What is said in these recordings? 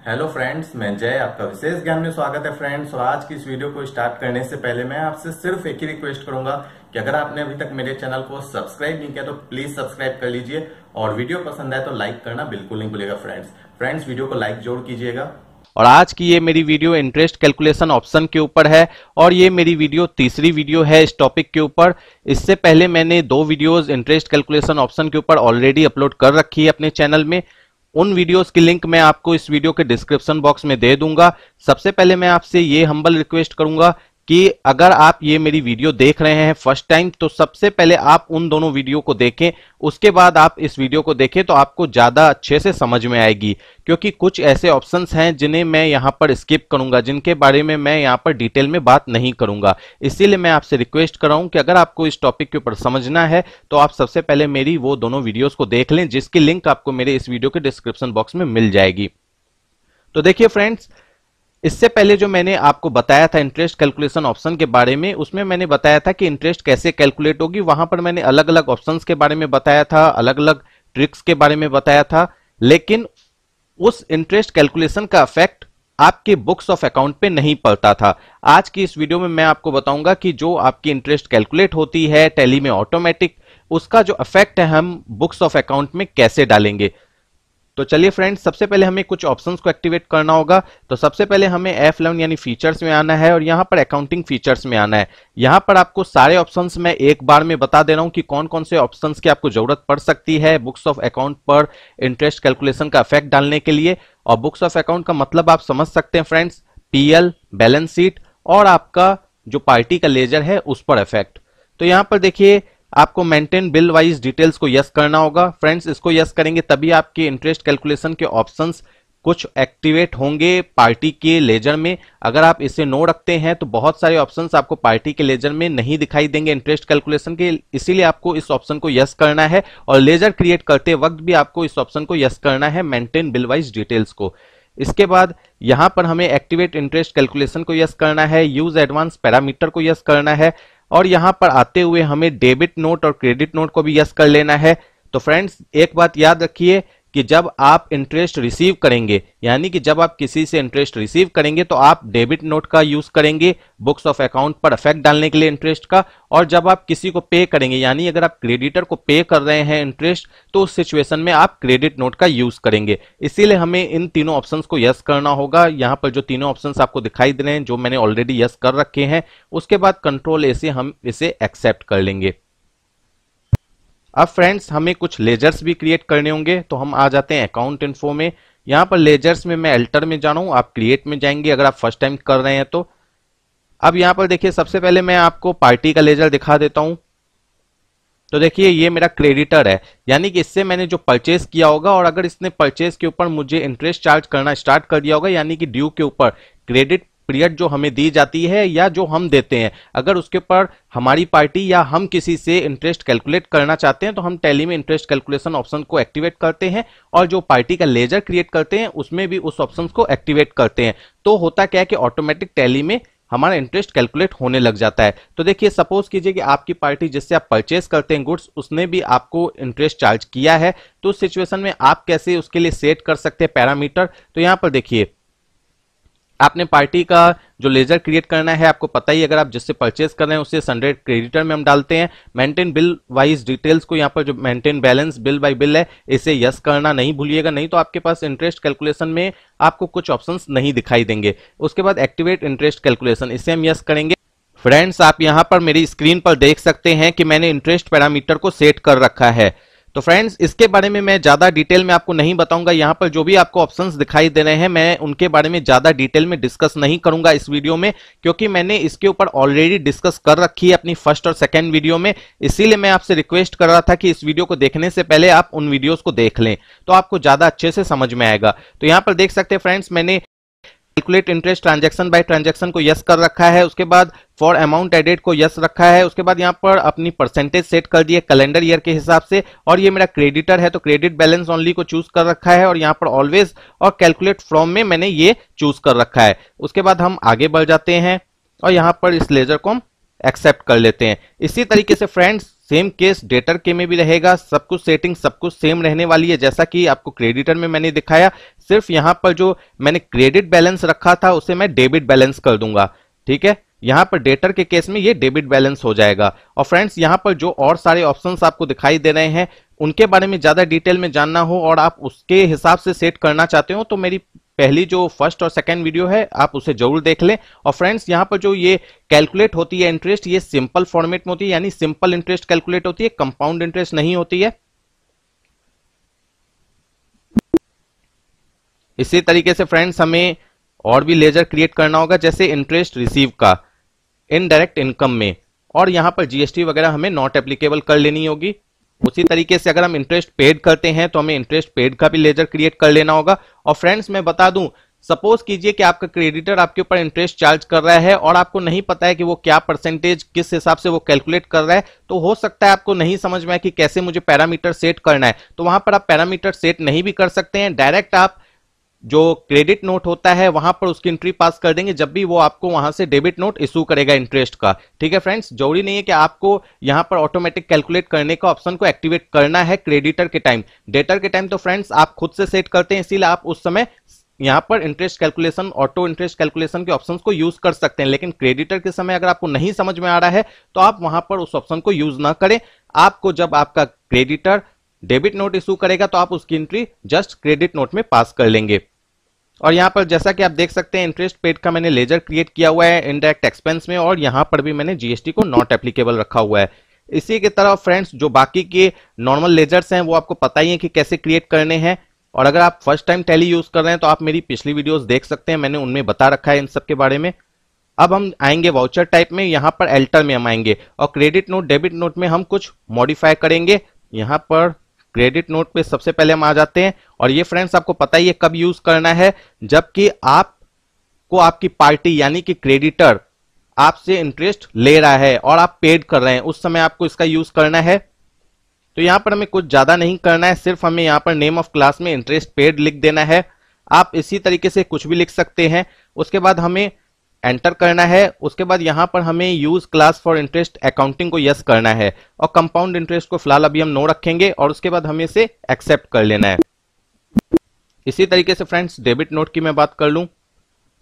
Hello friends, मैं जय आपका विशेष ज्ञान में स्वागत है फ्रेंड्स। और आज की इस वीडियो को स्टार्ट करने से पहले मैं आपसे सिर्फ एक ही रिक्वेस्ट करूंगा कि अगर आपने अभी तक मेरे चैनल को सब्सक्राइब नहीं किया तो प्लीज सब्सक्राइब कर लीजिए और वीडियो पसंद आए तो लाइक करना बिल्कुल नहीं भूलिएगा फ्रेंड्स वीडियो को लाइक जरूर कीजिएगा। और आज की ये मेरी वीडियो इंटरेस्ट कैलकुलेशन ऑप्शन के ऊपर है और ये मेरी वीडियो तीसरी वीडियो है इस टॉपिक के ऊपर। इससे पहले मैंने 2 वीडियोस इंटरेस्ट कैलकुलेशन ऑप्शन के ऊपर ऑलरेडी अपलोड कर रखी है अपने चैनल में। उन वीडियोस की लिंक मैं आपको इस वीडियो के डिस्क्रिप्शन बॉक्स में दे दूंगा। सबसे पहले मैं आपसे ये हम्बल रिक्वेस्ट करूंगा कि अगर आप ये मेरी वीडियो देख रहे हैं फर्स्ट टाइम तो सबसे पहले आप उन दोनों वीडियो को देखें, उसके बाद आप इस वीडियो को देखें तो आपको ज्यादा अच्छे से समझ में आएगी। क्योंकि कुछ ऐसे ऑप्शंस हैं जिन्हें मैं यहां पर स्किप करूंगा, जिनके बारे में मैं यहां पर डिटेल में बात नहीं करूंगा। इसीलिए मैं आपसे रिक्वेस्ट कर रहा हूं कि अगर आपको इस टॉपिक के ऊपर समझना है तो आप सबसे पहले मेरी वो दोनों वीडियोस को देख लें, जिसकी लिंक आपको मेरे इस वीडियो के डिस्क्रिप्शन बॉक्स में मिल जाएगी। तो देखिए फ्रेंड्स, इससे पहले जो मैंने आपको बताया था इंटरेस्ट कैलकुलेशन ऑप्शन के बारे में, उसमें मैंने बताया था कि इंटरेस्ट कैसे कैलकुलेट होगी। वहां पर मैंने अलग अलग ऑप्शंस के बारे में बताया था, अलग अलग ट्रिक्स के बारे में बताया था, लेकिन उस इंटरेस्ट कैलकुलेशन का इफेक्ट आपके बुक्स ऑफ अकाउंट पे नहीं पड़ता था। आज की इस वीडियो में मैं आपको बताऊंगा कि जो आपकी इंटरेस्ट कैलकुलेट होती है टैली में ऑटोमेटिक, उसका जो इफेक्ट है हम बुक्स ऑफ अकाउंट में कैसे डालेंगे। तो चलिए फ्रेंड्स, सबसे पहले हमें कुछ ऑप्शंस को एक्टिवेट करना होगा। तो सबसे पहले हमें F11 यानी फीचर्स में आना है और यहां पर अकाउंटिंग फीचर्स में आना है। यहां पर आपको सारे ऑप्शंस मैं एक बार में बता दे रहा हूं कि कौन कौन से ऑप्शंस की आपको जरूरत पड़ सकती है बुक्स ऑफ अकाउंट पर इंटरेस्ट कैलकुलेशन का इफेक्ट डालने के लिए। और बुक्स ऑफ अकाउंट का मतलब आप समझ सकते हैं फ्रेंड्स, पीएल, बैलेंस शीट और आपका जो पार्टी का लेजर है उस पर इफेक्ट। तो यहां पर देखिए, आपको मेंटेन बिल वाइज डिटेल्स को यस करना होगा। फ्रेंड्स, इसको यस करेंगे तभी आपके इंटरेस्ट कैलकुलेशन के ऑप्शंस कुछ एक्टिवेट होंगे पार्टी के लेजर में। अगर आप इसे नो रखते हैं तो बहुत सारे ऑप्शंस आपको पार्टी के लेजर में नहीं दिखाई देंगे इंटरेस्ट कैलकुलेशन के, इसीलिए आपको इस ऑप्शन को यस करना है। और लेजर क्रिएट करते वक्त भी आपको इस ऑप्शन को यस करना है, मेंटेन बिल वाइज डिटेल्स को। इसके बाद यहां पर हमें एक्टिवेट इंटरेस्ट कैलकुलेशन को यस करना है, यूज एडवांस पैरामीटर को यस करना है और यहां पर आते हुए हमें डेबिट नोट और क्रेडिट नोट को भी यस कर लेना है। तो फ्रेंड्स, एक बात याद रखिए कि जब आप इंटरेस्ट रिसीव करेंगे, यानी कि जब आप किसी से इंटरेस्ट रिसीव करेंगे तो आप डेबिट नोट का यूज करेंगे बुक्स ऑफ अकाउंट पर इफेक्ट डालने के लिए इंटरेस्ट का। और जब आप किसी को पे करेंगे, यानी अगर आप क्रेडिटर को पे कर रहे हैं इंटरेस्ट, तो उस सिचुएशन में आप क्रेडिट नोट का यूज करेंगे। इसीलिए हमें इन तीनों ऑप्शंस को यस करना होगा। यहां पर जो तीनों ऑप्शंस आपको दिखाई दे रहे हैं, जो मैंने ऑलरेडी यस कर रखे हैं, उसके बाद कंट्रोल ए से हम इसे एक्सेप्ट कर लेंगे। अब फ्रेंड्स, हमें कुछ लेजर्स भी क्रिएट करने होंगे, तो हम आ जाते हैं अकाउंट इन्फो में। यहां पर लेजर्स में मैं अल्टर में जा रहा हूं, आप क्रिएट में जाएंगे अगर आप फर्स्ट टाइम कर रहे हैं तो। अब यहां पर देखिए, सबसे पहले मैं आपको पार्टी का लेजर दिखा देता हूं। तो देखिए, ये मेरा क्रेडिटर है, यानी कि इससे मैंने जो परचेस किया होगा और अगर इसने परचेस के ऊपर मुझे इंटरेस्ट चार्ज करना स्टार्ट कर दिया होगा, यानी कि ड्यू के ऊपर क्रेडिट पीरियड जो हमें दी जाती है या जो हम देते हैं, अगर उसके ऊपर हमारी पार्टी या हम किसी से इंटरेस्ट कैलकुलेट करना चाहते हैं तो हम टैली में इंटरेस्ट कैलकुलेशन ऑप्शन को एक्टिवेट करते हैं और जो पार्टी का लेजर क्रिएट करते हैं उसमें भी उस ऑप्शन को एक्टिवेट करते हैं। तो होता क्या है कि ऑटोमेटिक टैली में हमारा इंटरेस्ट कैलकुलेट होने लग जाता है। तो देखिए, सपोज कीजिए कि आपकी पार्टी जिससे आप परचेस करते हैं गुड्स, उसने भी आपको इंटरेस्ट चार्ज किया है, तो उस सिचुएशन में आप कैसे उसके लिए सेट कर सकते हैं पैरामीटर। तो यहां पर देखिए, आपने पार्टी का जो लेजर क्रिएट करना है, आपको पता ही, अगर आप जिससे परचेस कर रहे हैं उसे सनरेट क्रेडिटर में हम डालते हैं। मेंटेन बिल वाइज डिटेल्स को, यहां पर जो maintain balance bill bye bill है, इसे यस करना नहीं भूलिएगा, नहीं तो आपके पास इंटरेस्ट कैलकुलेशन में आपको कुछ ऑप्शंस नहीं दिखाई देंगे। उसके बाद एक्टिवेट इंटरेस्ट कैलकुलेशन, इसे हम यस करेंगे। फ्रेंड्स, आप यहां पर मेरी स्क्रीन पर देख सकते हैं कि मैंने इंटरेस्ट पैरामीटर को सेट कर रखा है। तो फ्रेंड्स, इसके बारे में मैं ज्यादा डिटेल में आपको नहीं बताऊंगा। यहां पर जो भी आपको ऑप्शंस दिखाई दे रहे हैं, मैं उनके बारे में ज्यादा डिटेल में डिस्कस नहीं करूंगा इस वीडियो में, क्योंकि मैंने इसके ऊपर ऑलरेडी डिस्कस कर रखी है अपनी फर्स्ट और सेकंड वीडियो में। इसीलिए मैं आपसे रिक्वेस्ट कर रहा था कि इस वीडियो को देखने से पहले आप उन वीडियोस को देख लें, तो आपको ज्यादा अच्छे से समझ में आएगा। तो यहां पर देख सकते हैं फ्रेंड्स, मैंने calculate interest transaction bye transaction को यस कर रखा है। उसके बाद फॉर अमाउंट एडेड को यस रखा है। उसके बाद यहां पर अपनी परसेंटेज सेट कर दी है कैलेंडर ईयर के हिसाब से। और ये मेरा क्रेडिटर है तो क्रेडिट बैलेंस ओनली को चूज कर रखा है और यहां पर ऑलवेज और कैलकुलेट फ्रॉम में मैंने ये चूज कर रखा है। उसके बाद हम आगे बढ़ जाते हैं और यहां पर इस लेजर को हम एक्सेप्ट कर लेते हैं। इसी तरीके से फ्रेंड्स, सेम केस डेटर के में भी रहेगा, सब कुछ सेटिंग सब कुछ सेम रहने वाली है जैसा कि आपको क्रेडिटर में मैंने दिखाया। सिर्फ यहां पर जो मैंने क्रेडिट बैलेंस रखा था उसे मैं डेबिट बैलेंस कर दूंगा, ठीक है। यहां पर डेटर के केस में ये डेबिट बैलेंस हो जाएगा। और फ्रेंड्स यहां पर जो और सारे ऑप्शंस आपको दिखाई दे रहे हैं उनके बारे में ज्यादा डिटेल में जानना हो और आप उसके हिसाब से सेट करना चाहते हो तो मेरी पहली जो फर्स्ट और सेकंड वीडियो है आप उसे जरूर देख लें। और फ्रेंड्स यहां पर जो ये कैलकुलेट होती है इंटरेस्ट, ये सिंपल फॉर्मेट में होती है, यानी सिंपल इंटरेस्ट कैलकुलेट होती है, कंपाउंड इंटरेस्ट नहीं होती है। इसी तरीके से फ्रेंड्स हमें और भी लेजर क्रिएट करना होगा, जैसे इंटरेस्ट रिसीव का इनडायरेक्ट इनकम में, और यहां पर जीएसटी वगैरह हमें नॉट एप्लीकेबल कर लेनी होगी। उसी तरीके से अगर हम इंटरेस्ट पेड करते हैं तो हमें इंटरेस्ट पेड का भी लेजर क्रिएट कर लेना होगा। और फ्रेंड्स मैं बता दूं, सपोज कीजिए कि आपका क्रेडिटर आपके ऊपर इंटरेस्ट चार्ज कर रहा है और आपको नहीं पता है कि वो क्या परसेंटेज किस हिसाब से वो कैलकुलेट कर रहा है, तो हो सकता है आपको नहीं समझ में आए कि कैसे मुझे पैरामीटर सेट करना है। तो वहां पर आप पैरामीटर सेट नहीं भी कर सकते हैं, डायरेक्ट आप जो क्रेडिट नोट होता है वहां पर उसकी एंट्री पास कर देंगे जब भी वो आपको वहां से डेबिट नोट इशू करेगा इंटरेस्ट का, ठीक है फ्रेंड्स। जरूरी नहीं है कि आपको यहां पर ऑटोमेटिक कैलकुलेट करने का ऑप्शन को एक्टिवेट करना है क्रेडिटर के टाइम। डेटर के टाइम तो फ्रेंड्स आप खुद से सेट करते हैं, इसीलिए आप उस समय यहां पर interest calculation, auto interest calculation के ऑप्शंस को यूज कर सकते हैं। लेकिन क्रेडिटर के समय अगर आपको नहीं समझ में आ रहा है तो आप वहां पर उस ऑप्शन को यूज ना करें। आपको जब आपका क्रेडिटर डेबिट नोट इशू करेगा तो आप उसकी एंट्री जस्ट क्रेडिट नोट में पास कर लेंगे। और यहां पर जैसा कि आप देख सकते हैं इंटरेस्ट पेड का मैंने लेजर क्रिएट किया हुआ है इनडायरेक्ट एक्सपेंस में, और यहां पर भी मैंने जीएसटी को नॉट एप्लीकेबल रखा हुआ है। इसी की तरह फ्रेंड्स जो बाकी के नॉर्मल लेजर्स हैं वो आपको पता ही है कि कैसे क्रिएट करने हैं। और अगर आप फर्स्ट टाइम टैली यूज कर रहे हैं तो आप मेरी पिछली वीडियोस देख सकते हैं, मैंने उनमें बता रखा है इन सब के बारे में। अब हम आएंगे वाउचर टाइप में, यहां पर एल्टर में हम आएंगे और क्रेडिट नोट डेबिट नोट में हम कुछ मॉडिफाई करेंगे। यहां पर क्रेडिट नोट पे सबसे पहले हम आ जाते हैं, और ये फ्रेंड्स आपको पता ही है कब यूज करना है, जबकि आपको आपकी पार्टी यानी कि क्रेडिटर आपसे इंटरेस्ट ले रहा है और आप पेड कर रहे हैं, उस समय आपको इसका यूज करना है। तो यहां पर हमें कुछ ज्यादा नहीं करना है, सिर्फ हमें यहां पर नेम ऑफ क्लास में इंटरेस्ट पेड लिख देना है। आप इसी तरीके से कुछ भी लिख सकते हैं। उसके बाद हमें एंटर करना है, उसके बाद यहां पर हमें use class for interest accounting को यस करना है, और कंपाउंड इंटरेस्ट को फिलहाल अभी हम नो रखेंगे, और उसके बाद हमें इसे एक्सेप्ट कर लेना है। इसी तरीके से फ्रेंड्स डेबिट नोट की मैं बात कर लूं,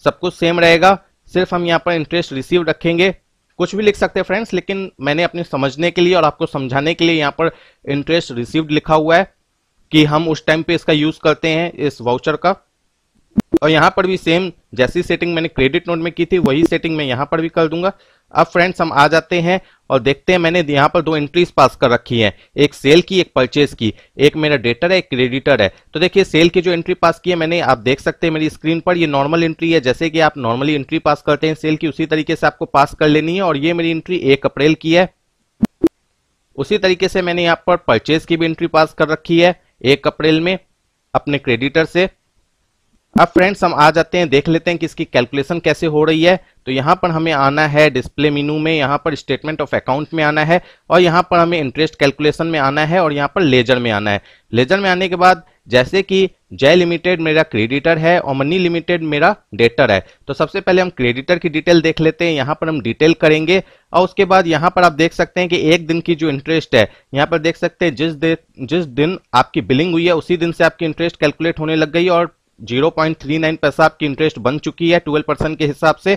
सब कुछ सेम रहेगा, सिर्फ हम यहां पर इंटरेस्ट रिसीव रखेंगे। कुछ भी लिख सकते हैं फ्रेंड्स, लेकिन मैंने अपने समझने के लिए और आपको समझाने के लिए यहां पर इंटरेस्ट रिसीव्ड लिखा हुआ है कि हम उस टाइम पे इसका यूज करते हैं इस वाउचर का। और यहां पर भी सेम जैसी सेटिंग मैंने क्रेडिट नोट में की थी वही सेटिंग मैं यहां पर भी कर दूंगा। अब फ्रेंड्स हम आ जाते हैं और देखते हैं, मैंने यहां पर दो एंट्रीज पास कर रखी हैं, एक सेल की एक परचेज की, एक मेरा डेटर है एक क्रेडिटर है। तो देखिए सेल की जो एंट्री पास की है मैंने, आप देख सकते हैं मेरी स्क्रीन पर, ये नॉर्मल एंट्री है, जैसे कि आप नॉर्मली एंट्री पास करते हैं सेल की उसी तरीके से आपको पास कर लेनी है। और ये मेरी एंट्री 1 अप्रैल की है। उसी तरीके से मैंने यहाँ पर परचेज की भी एंट्री पास कर रखी है 1 अप्रैल में अपने क्रेडिटर से। अब फ्रेंड्स हम आ जाते हैं, देख लेते हैं कि इसकी कैलकुलेशन कैसे हो रही है। तो यहां पर हमें आना है डिस्प्ले मेनू में, यहां पर स्टेटमेंट ऑफ अकाउंट में आना है, और यहां पर हमें इंटरेस्ट कैलकुलेशन में आना है, और यहां पर लेजर में आना है। लेजर में आने के बाद जैसे कि जय लिमिटेड मेरा क्रेडिटर है और मनी लिमिटेड मेरा डेटर है, तो सबसे पहले हम क्रेडिटर की डिटेल देख लेते हैं। यहां पर हम डिटेल करेंगे, और उसके बाद यहां पर आप देख सकते हैं कि 1 दिन की जो इंटरेस्ट है, यहां पर देख सकते हैं जिस दिन आपकी बिलिंग हुई है उसी दिन से आपकी इंटरेस्ट कैलकुलेट होने लग गई, और 0.39 पैसा आपकी इंटरेस्ट बन चुकी है 12% के हिसाब से।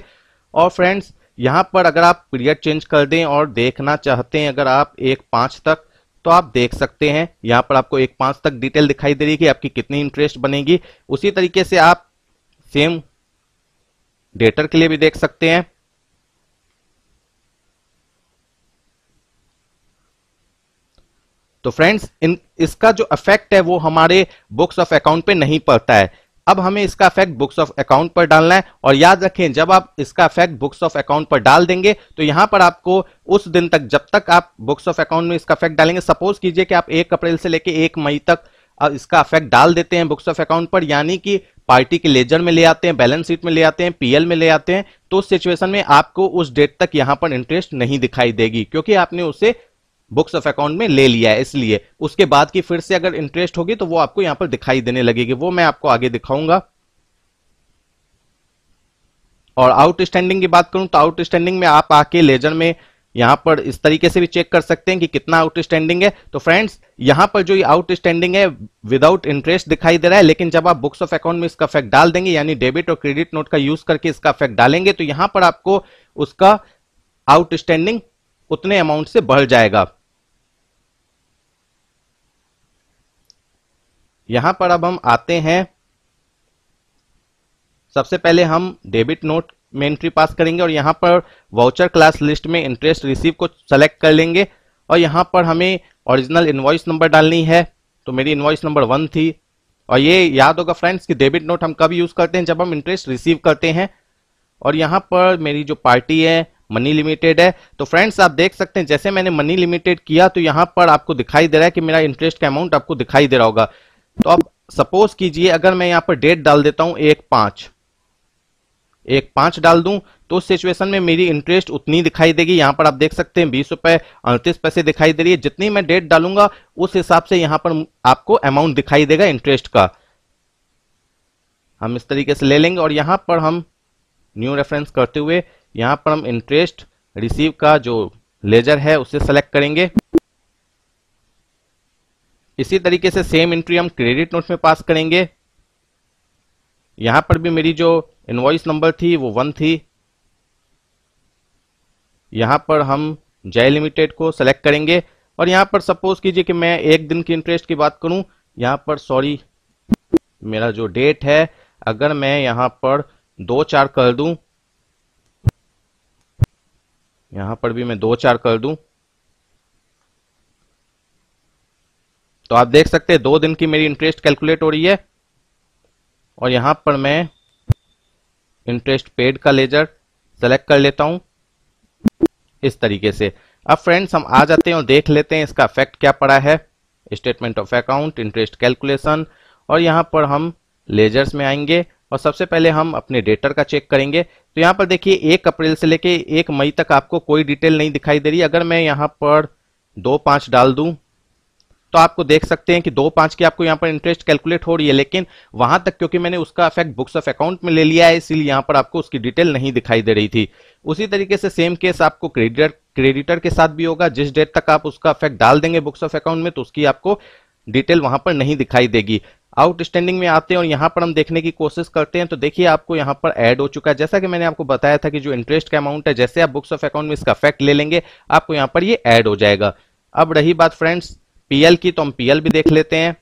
और फ्रेंड्स यहां पर अगर आप पीरियड चेंज कर दें और देखना चाहते हैं अगर आप 1/5 तक, तो आप देख सकते हैं यहां पर आपको 1/5 तक डिटेल दिखाई दे रही है कि आपकी कितनी इंटरेस्ट बनेगी। उसी तरीके से आप सेम डेटर के लिए भी देख सकते हैं। तो फ्रेंड्स इसका जो इफेक्ट है वो हमारे बुक्स ऑफ अकाउंट पे नहीं पड़ता है। अब हमें इसका इफेक्ट बुक्स ऑफ अकाउंट पर डालना है, और याद रखें जब आप इसका इफेक्ट बुक्स ऑफ अकाउंट पर डाल देंगे तो यहां पर आपको उस दिन तक, जब तक आप बुक्स ऑफ अकाउंट में इसका इफेक्ट डालेंगे, सपोज कीजिए कि आप 1 अप्रैल से लेके 1 मई तक इसका इफेक्ट डाल देते हैं बुक्स ऑफ अकाउंट पर, यानी कि पार्टी के लेजर में ले आते हैं, बैलेंस शीट में ले आते हैं, पीएल में ले आते हैं, तो उस सिचुएशन में आपको उस डेट तक यहां पर इंटरेस्ट नहीं दिखाई देगी, क्योंकि आपने उसे बुक्स ऑफ अकाउंट में ले लिया है। इसलिए उसके बाद की फिर से अगर इंटरेस्ट होगी तो वो आपको यहां पर दिखाई देने लगेगी, वो मैं आपको आगे दिखाऊंगा। और आउटस्टैंडिंग की बात करूं तो आउटस्टैंडिंग में आप आके लेजर में यहां पर इस तरीके से भी चेक कर सकते हैं कि कितना आउटस्टैंडिंग है। तो फ्रेंड्स यहां पर जो ये आउटस्टैंडिंग है विदाउट इंटरेस्ट दिखाई दे रहा है, लेकिन जब आप बुक्स ऑफ अकाउंट में इसका फैक्ट डाल देंगे यानी डेबिट और क्रेडिट नोट का यूज करके इसका फैक्ट डालेंगे तो यहां पर आपको उसका आउटस्टैंडिंग उतने अमाउंट से बढ़ जाएगा। यहां पर अब हम आते हैं, सबसे पहले हम डेबिट नोट में एंट्री पास करेंगे और यहां पर वाउचर क्लास लिस्ट में इंटरेस्ट रिसीव को सेलेक्ट कर लेंगे और यहां पर हमें ओरिजिनल इनवॉइस नंबर डालनी है। तो मेरी इनवॉइस नंबर 1 थी और ये याद होगा फ्रेंड्स कि डेबिट नोट हम कब यूज करते हैं, जब हम इंटरेस्ट रिसीव करते हैं। और यहां पर मेरी जो पार्टी है मनी लिमिटेड है। तो फ्रेंड्स आप देख सकते हैं जैसे मैंने मनी लिमिटेड किया तो यहां पर आपको दिखाई दे रहा है कि मेरा इंटरेस्ट का अमाउंट आपको दिखाई दे रहा होगा। तो अब सपोज कीजिए अगर मैं यहां पर डेट डाल देता हूं 1/5 डाल दूं तो उस सिचुएशन में मेरी इंटरेस्ट उतनी दिखाई देगी। यहां पर आप देख सकते हैं 20 रुपए 38 पैसे दिखाई दे रही है। जितनी मैं डेट डालूंगा उस हिसाब से यहां पर आपको अमाउंट दिखाई देगा इंटरेस्ट का। हम इस तरीके से ले लेंगे और यहां पर हम न्यू रेफरेंस करते हुए यहां पर हम इंटरेस्ट रिसीव का जो लेजर है उसे सेलेक्ट करेंगे। इसी तरीके से सेम एंट्री हम क्रेडिट नोट में पास करेंगे। यहां पर भी मेरी जो इनवॉइस नंबर थी वो 1 थी। यहां पर हम जय लिमिटेड को सेलेक्ट करेंगे और यहां पर सपोज कीजिए कि मैं एक दिन की इंटरेस्ट की बात करूं, यहां पर सॉरी मेरा जो डेट है अगर मैं यहां पर 2/4 कर दूं, यहां पर भी मैं 2/4 कर दूं तो आप देख सकते हैं 2 दिन की मेरी इंटरेस्ट कैलकुलेट हो रही है। और यहां पर मैं इंटरेस्ट पेड का लेजर सेलेक्ट कर लेता हूं इस तरीके से। अब फ्रेंड्स हम आ जाते हैं और देख लेते हैं इसका इफेक्ट क्या पड़ा है। Statement of account, interest calculation और यहां पर हम लेजर्स में आएंगे और सबसे पहले हम अपने डेटर का चेक करेंगे। तो यहां पर देखिए 1 अप्रैल से लेके 1 मई तक आपको कोई डिटेल नहीं दिखाई दे रही। अगर मैं यहां पर 2/5 डाल दूं तो आपको देख सकते हैं कि 2/5 की आपको यहां पर इंटरेस्ट कैलकुलेट हो रही है, लेकिन वहां तक क्योंकि मैंने उसका इफेक्ट बुक्स ऑफ अकाउंट में ले लिया है इसीलिए यहां पर आपको उसकी डिटेल नहीं दिखाई दे रही थी। उसी तरीके से सेम केस आपको क्रेडिटर के साथ भी होगा। जिस डेट तक आप उसका इफेक्ट डाल देंगे बुक्स ऑफ अकाउंट में तो उसकी आपको डिटेल वहां पर नहीं दिखाई देगी। आउटस्टैंडिंग में आते हैं और यहां पर हम देखने की कोशिश करते हैं तो देखिए आपको यहां पर ऐड हो चुका है। जैसा कि मैंने आपको बताया था कि जो इंटरेस्ट का अमाउंट है जैसे आप बुक्स ऑफ अकाउंट में इसका इफेक्ट ले लेंगे आपको यहां पर ये ऐड हो जाएगा। अब रही बात फ्रेंड्स पीएल की, तो हम पीएल भी देख लेते हैं।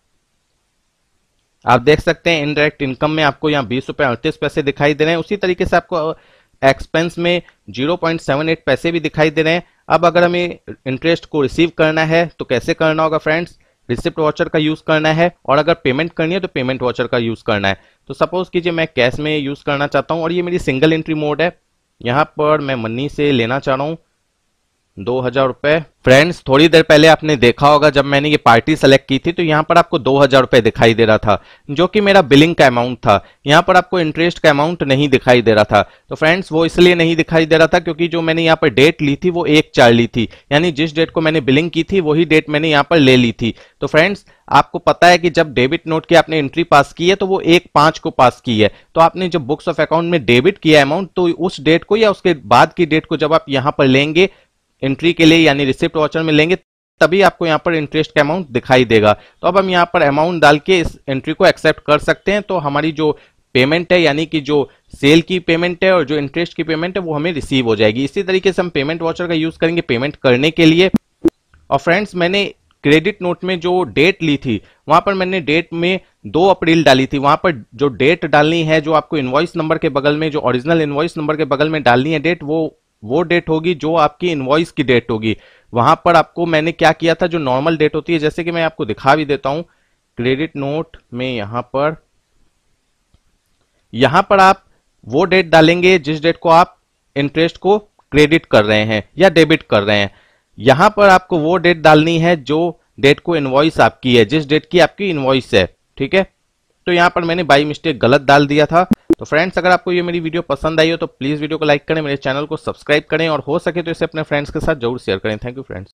आप देख सकते हैं इनडायरेक्ट इनकम में आपको यहाँ 20 रुपए 38 पैसे दिखाई दे रहे हैं। उसी तरीके से आपको एक्सपेंस में 0.78 पैसे भी दिखाई दे रहे हैं। अब अगर हमें इंटरेस्ट को रिसीव करना है तो कैसे करना होगा फ्रेंड्स, रिसिप्ट वॉचर का यूज करना है और अगर पेमेंट करनी है तो पेमेंट वॉचर का यूज करना है। तो सपोज कीजिए मैं कैश में यूज करना चाहता हूं और ये मेरी सिंगल एंट्री मोड है। यहां पर मैं मनी से लेना चाह रहा हूं 2000 रुपए। फ्रेंड्स थोड़ी देर पहले आपने देखा होगा जब मैंने ये पार्टी सेलेक्ट की थी तो यहां पर आपको 2000 रुपए दिखाई दे रहा था जो कि मेरा बिलिंग का अमाउंट था। यहां पर आपको इंटरेस्ट का अमाउंट नहीं दिखाई दे रहा था। तो फ्रेंड्स वो इसलिए नहीं दिखाई दे रहा था क्योंकि जो मैंने यहां पर डेट ली थी वो 1/4 ली थी, यानी जिस डेट को मैंने बिलिंग की थी वही डेट मैंने यहां पर ले ली थी। तो फ्रेंड्स आपको पता है कि जब डेबिट नोट की आपने एंट्री पास की है तो वो 1/5 को पास की है। तो आपने जब बुक्स ऑफ अकाउंट में डेबिट किया अमाउंट तो उस डेट को या उसके बाद की डेट को जब आप यहां पर लेंगे एंट्री के लिए यानी रिसिप्ट वॉचर में लेंगे तभी आपको यहां पर इंटरेस्ट का अमाउंट दिखाई देगा। तो अब हम यहां पर अमाउंट डाल के इस एंट्री को एक्सेप्ट कर सकते हैं। तो हमारी जो पेमेंट है यानी कि जो सेल की पेमेंट है और जो इंटरेस्ट की पेमेंट है वो हमें रिसीव हो जाएगी। इसी तरीके से हम पेमेंट वॉचर का यूज करेंगे पेमेंट करने के लिए। और फ्रेंड्स मैंने क्रेडिट नोट में जो डेट ली थी वहां पर मैंने डेट में 2 अप्रैल डाली थी। वहां पर जो डेट डालनी है जो आपको इनवॉइस नंबर के बगल में जो ओरिजिनल इनवॉइस नंबर के बगल में डालनी है डेट वो डेट होगी जो आपकी इनवॉइस की डेट होगी। वहां पर आपको मैंने क्या किया था जो नॉर्मल डेट होती है जैसे कि मैं आपको दिखा भी देता हूं क्रेडिट नोट में यहां पर आप वो डेट डालेंगे जिस डेट को आप इंटरेस्ट को क्रेडिट कर रहे हैं या डेबिट कर रहे हैं। यहां पर आपको वो डेट डालनी है जो डेट को इनवॉइस आपकी है, जिस डेट की आपकी इनवॉइस है। ठीक है, तो यहां पर मैंने बाई मिस्टेक गलत डाल दिया था। तो फ्रेंड्स अगर आपको ये मेरी वीडियो पसंद आई हो तो प्लीज वीडियो को लाइक करें, मेरे चैनल को सब्सक्राइब करें और हो सके तो इसे अपने फ्रेंड्स के साथ जरूर शेयर करें। Thank you friends.